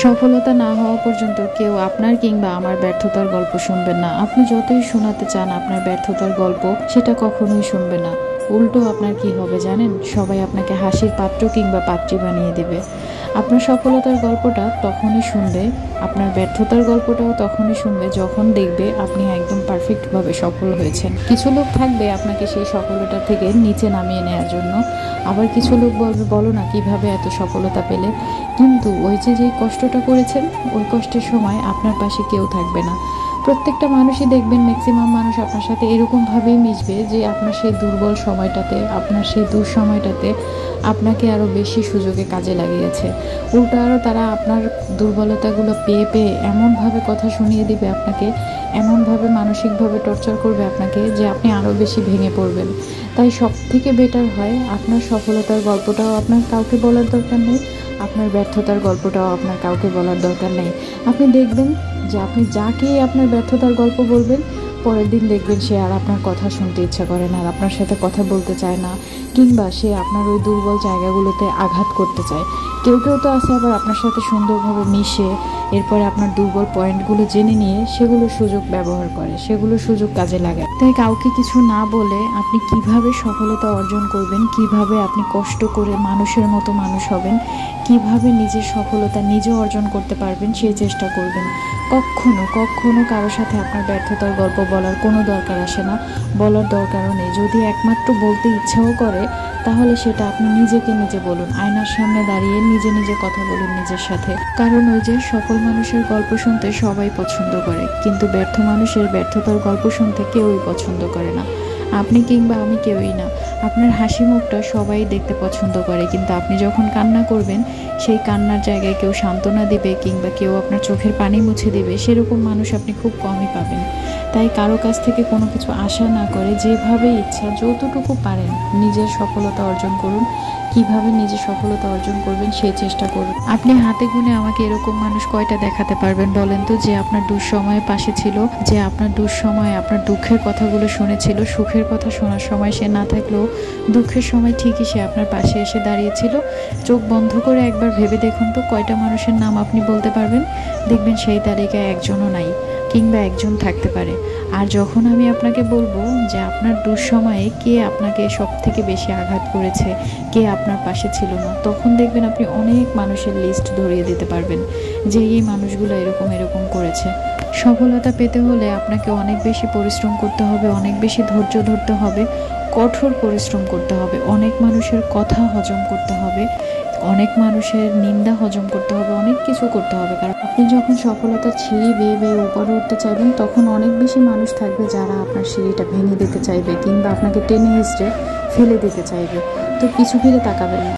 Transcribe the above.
সফলতা না হওয়া পর্যন্ত কেউ আপনার কিংবা আমার ব্যর্থতার গল্প শুনবেন না। আপনি যতই শোনাতে চান আপনার ব্যর্থতার গল্প, সেটা কখনোই শুনবে না। উল্টো আপনার কি হবে জানেন? সবাই আপনাকে হাসির পাত্র কিংবা পাত্রী বানিয়ে দেবে। আপনার সফলতার গল্পটা তখনই শুনবে, আপনার ব্যর্থতার গল্পটাও তখনই শুনবে যখন দেখবে আপনি একদম পারফেক্টভাবে সফল হয়েছেন। কিছু লোক থাকবে আপনাকে সেই সফলতা থেকে নিচে নামিয়ে নেওয়ার জন্য, আবার কিছু লোক বলবে বলো না কিভাবে এত সফলতা পেলে। কিন্তু ওই যে যেই কষ্টটা করেছেন, ওই কষ্টের সময় আপনার পাশে কেউ থাকবে না। প্রত্যেকটা মানুষই দেখবেন, ম্যাক্সিমাম মানুষ আপনার সাথে এরকমভাবেই মিশবে যে আপনার সেই দুর্বল সময়টাতে, আপনার সেই দুঃসময়টাতে আপনাকে আরও বেশি সুযোগে কাজে লাগিয়েছে। উল্টো আরও তারা আপনার দুর্বলতাগুলো পেয়ে পেয়ে এমনভাবে কথা শুনিয়ে দিবে আপনাকে, এমনভাবে মানসিকভাবে টর্চার করবে আপনাকে যে আপনি আরও বেশি ভেঙে পড়বেন। তাই সব থেকে বেটার হয় আপনার সফলতার গল্পটাও আপনার কাউকে বলার দরকার নেই, আপনার ব্যর্থতার গল্পটাও আপনার কাউকে বলার দরকার নেই। আপনি দেখবেন যে আপনি যাকেই আপনার ব্যর্থতার গল্প বলবেন, পরের দিন দেখবেন সে আর আপনার কথা শুনতে ইচ্ছা করে না, আর আপনার সাথে কথা বলতে চায় না, কিংবা সে আপনার ওই দুর্বল জায়গাগুলোতে আঘাত করতে চায়। কেউ কেউ তো আছে আবার আপনার সাথে সুন্দরভাবে মিশে এরপরে আপনার দুর্বল পয়েন্টগুলো জেনে নিয়ে সেগুলো সুযোগ ব্যবহার করে, সেগুলো সুযোগ কাজে লাগায়। তাই কাউকে কিছু না বলে আপনি কিভাবে সফলতা অর্জন করবেন, কিভাবে আপনি কষ্ট করে মানুষের মতো মানুষ হবেন, কিভাবে নিজের সফলতা নিজে অর্জন করতে পারবেন সেই চেষ্টা করবেন। কখনো কখনো কারোর সাথে আপনার ব্যর্থতার গল্প বলার কোনো দরকার আসে না, বলার দরকারও নেই। যদি একমাত্র বলতে ইচ্ছাও করে তাহলে সেটা আপনি নিজেকে নিজে বলুন, আয়নার সামনে দাঁড়িয়ে নিজে নিজে কথা বলুন নিজের সাথে। কারণ ওই যে সফল মানুষের গল্প শুনতে সবাই পছন্দ করে, কিন্তু ব্যর্থ মানুষের ব্যর্থতার গল্প শুনতে কেউই পছন্দ করে না। আপনি কিংবা আমি কেউই না। আপনার হাসি মুখটা সবাই দেখতে পছন্দ করে, কিন্তু আপনি যখন কান্না করবেন সেই কান্নার জায়গায় কেউ সান্ত্বনা দিবে কিংবা কেউ আপনার চোখের পানি মুছে দিবে, সেরকম মানুষ আপনি খুব কমই পাবেন। তাই কারো কাছ থেকে কোনো কিছু আশা না করে যেভাবে ইচ্ছা যতটুকু পারেন নিজের সফলতা অর্জন করুন। কিভাবে নিজের সফলতা অর্জন করবেন সেই চেষ্টা করুন। আপনি হাতে গুনে আমাকে এরকম মানুষ কয়টা দেখাতে পারবেন বলেন তো, যে আপনার দুঃসময়ে পাশে ছিল, যে আপনার দুঃসময়ে আপনার দুঃখের কথাগুলো শুনেছিল, সুখের কথা শোনার সময় সে না থাকলেও দুঃখের সময় ঠিকই সে আপনার পাশে এসে দাঁড়িয়েছিল। চোখ বন্ধ করে একবার ভেবে দেখুন তো কয়টা মানুষের নাম আপনি বলতে পারবেন। দেখবেন সেই তালিকায় একজনও নাই, কিংবা একজন থাকতে পারে। আর যখন আমি আপনাকে বলবো যে আপনার দুঃসময়ে কে আপনাকে সব থেকে বেশি আঘাত করেছে, কে আপনার পাশে ছিল না, তখন দেখবেন আপনি অনেক মানুষের লিস্ট ধরিয়ে দিতে পারবেন যে এই মানুষগুলো এরকম এরকম করেছে। সফলতা পেতে হলে আপনাকে অনেক বেশি পরিশ্রম করতে হবে, অনেক বেশি ধৈর্য ধরতে হবে, কঠোর পরিশ্রম করতে হবে, অনেক মানুষের কথা হজম করতে হবে, অনেক মানুষের নিন্দা হজম করতে হবে, অনেক কিছু করতে হবে। কারণ আপনি যখন সফলতার সিঁড়ি বেয়ে বেয়ে উপরে উঠতে চাইবেন তখন অনেক বেশি মানুষ থাকবে যারা আপনার সিঁড়িটা ভেঙে দিতে চাইবে কিংবা আপনাকে টেনে হিঁচড়ে ফেলে দিতে চাইবে। তো পিছু ফিরে তাকাবেন না।